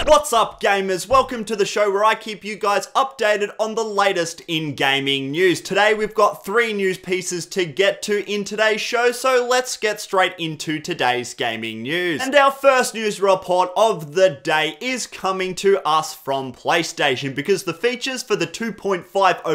What's up, gamers? Welcome to the show where I keep you guys updated on the latest in gaming news. Today we've got 3 news pieces to get to in today's show, so let's get straight into today's gaming news. And our first news report of the day is coming to us from PlayStation, because the features for the 2.50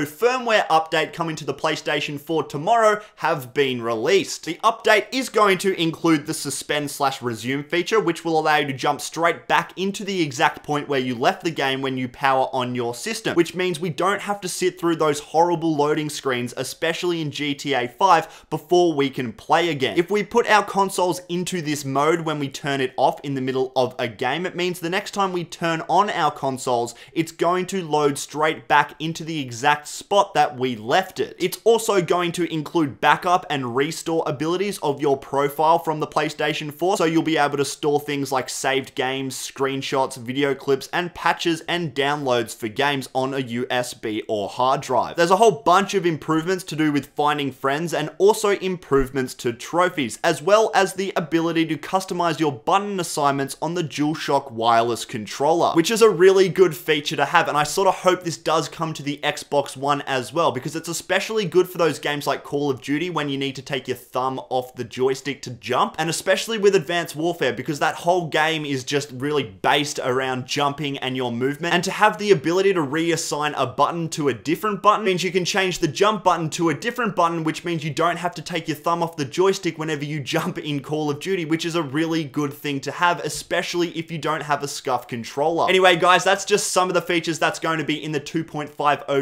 firmware update coming to the PlayStation 4 tomorrow have been released. The update is going to include the suspend/resume feature, which will allow you to jump straight back into the exact point where you left the game when you power on your system, which means we don't have to sit through those horrible loading screens, especially in GTA 5, before we can play again. If we put our consoles into this mode when we turn it off in the middle of a game, it means the next time we turn on our consoles, it's going to load straight back into the exact spot that we left it. It's also going to include backup and restore abilities of your profile from the PlayStation 4, so you'll be able to store things like saved games, screenshots, video clips, and patches and downloads for games on a USB or hard drive. There's a whole bunch of improvements to do with finding friends, and also improvements to trophies, as well as the ability to customize your button assignments on the DualShock wireless controller, which is a really good feature to have, and I sort of hope this does come to the Xbox One as well, because it's especially good for those games like Call of Duty when you need to take your thumb off the joystick to jump, and especially with Advanced Warfare, because that whole game is just really based around jumping and your movement, and to have the ability to reassign a button to a different button means you can change the jump button to a different button, which means you don't have to take your thumb off the joystick whenever you jump in Call of Duty, which is a really good thing to have, especially if you don't have a SCUF controller. Anyway guys, that's just some of the features that's going to be in the 2.50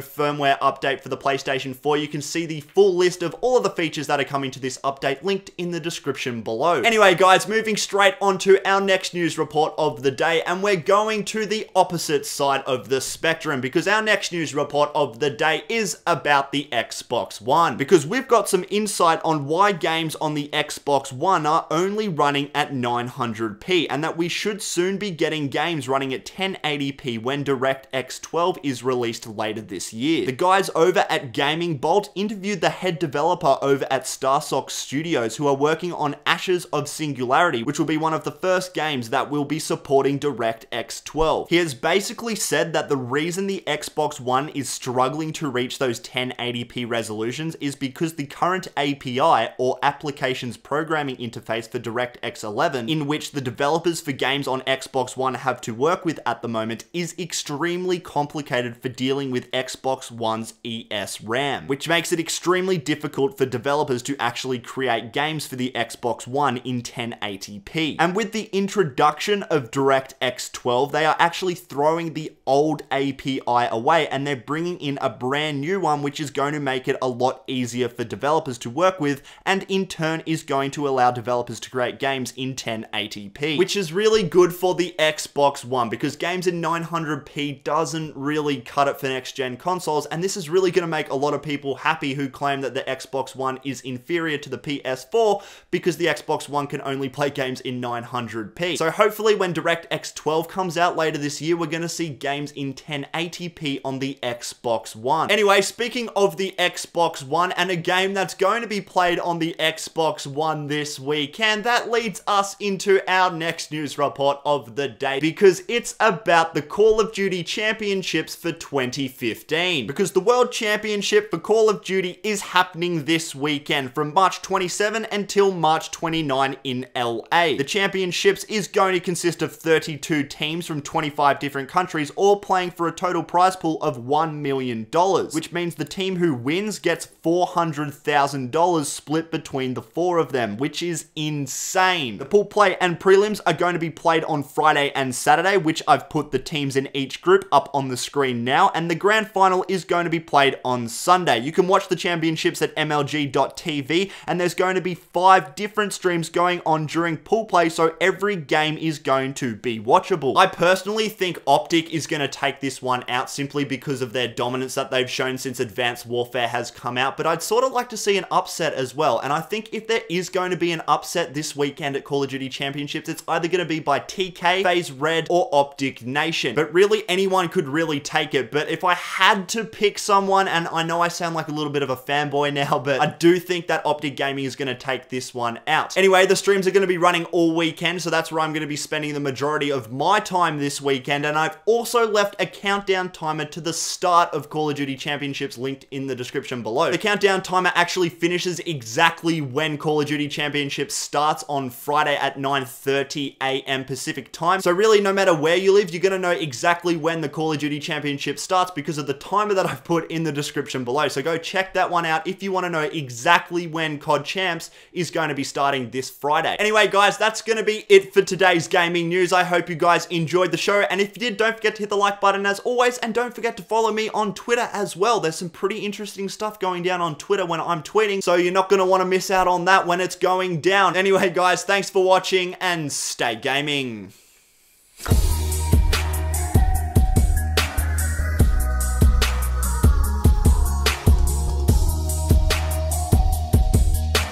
firmware update for the PlayStation 4. You can see the full list of all of the features that are coming to this update linked in the description below. Anyway guys, moving straight on to our next news report of the day, and we're going to the opposite side of the spectrum, because our next news report of the day is about the Xbox One, because we've got some insight on why games on the Xbox One are only running at 900p, and that we should soon be getting games running at 1080p when DirectX 12 is released later this year. The guys over at Gaming Bolt interviewed the head developer over at Starsock Studios, who are working on Ashes of Singularity, which will be one of the first games that will be supporting DirectX 12. He has basically said that the reason the Xbox One is struggling to reach those 1080p resolutions is because the current API, or Applications Programming Interface, for DirectX 11, in which the developers for games on Xbox One have to work with at the moment, is extremely complicated for dealing with Xbox One's ESRAM, which makes it extremely difficult for developers to actually create games for the Xbox One in 1080p. And with the introduction of DirectX 12, they are actually throwing the old API away, and they're bringing in a brand new one, which is going to make it a lot easier for developers to work with, and in turn is going to allow developers to create games in 1080p, which is really good for the Xbox One, because games in 900p doesn't really cut it for next-gen consoles, and this is really going to make a lot of people happy who claim that the Xbox One is inferior to the PS4, because the Xbox One can only play games in 900p. So hopefully when DirectX 12 comes out later this year, we're going to see games in 1080p on the Xbox One. Anyway, speaking of the Xbox One and a game that's going to be played on the Xbox One this weekend, that leads us into our next news report of the day, because it's about the Call of Duty Championships for 2015. Because the World Championship for Call of Duty is happening this weekend from March 27 until March 29 in LA. The championships is going to consist of 32 teams from 25 different countries, all playing for a total prize pool of $1 million, which means the team who wins gets $400,000 split between the 4 of them, which is insane. The pool play and prelims are going to be played on Friday and Saturday, which I've put the teams in each group up on the screen now, and the grand final is going to be played on Sunday. You can watch the championships at MLG.tv, and there's going to be 5 different streams going on during pool play, so every game is going to be watchable. I personally think Optic is going to take this one out simply because of their dominance that they've shown since Advanced Warfare has come out, but I'd sort of like to see an upset as well, and I think if there is going to be an upset this weekend at Call of Duty Championships, it's either going to be by TK, FaZe Red, or Optic Nation, but really anyone could really take it. But if I had to pick someone, and I know I sound like a little bit of a fanboy now, but I do think that Optic Gaming is going to take this one out. Anyway, the streams are going to be running all weekend, so that's where I'm going to be spending the majority of my time this weekend, and I've also left a countdown timer to the start of Call of Duty Championships linked in the description below. The countdown timer actually finishes exactly when Call of Duty Championships starts on Friday at 9:30 a.m. Pacific time. So really, no matter where you live, you're going to know exactly when the Call of Duty Championship starts because of the timer that I've put in the description below. So go check that one out if you want to know exactly when Cod Champs is going to be starting this Friday. Anyway, guys, that's going to be it for today's gaming news. I hope you guys enjoyed the show, and if you did, don't forget to hit the like button as always, and don't forget to follow me on Twitter as well. There's some pretty interesting stuff going down on Twitter when I'm tweeting, so you're not going to want to miss out on that when it's going down. Anyway, guys, thanks for watching, and stay gaming.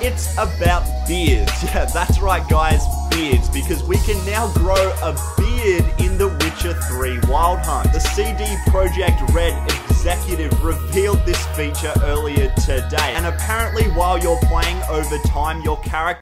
It's about beards. Yeah, that's right, guys, beards, because we can now grow a beard in The Witcher 3 Wild Hunt. The CD Projekt Red executive revealed this feature earlier today, and apparently while you're playing over time, your character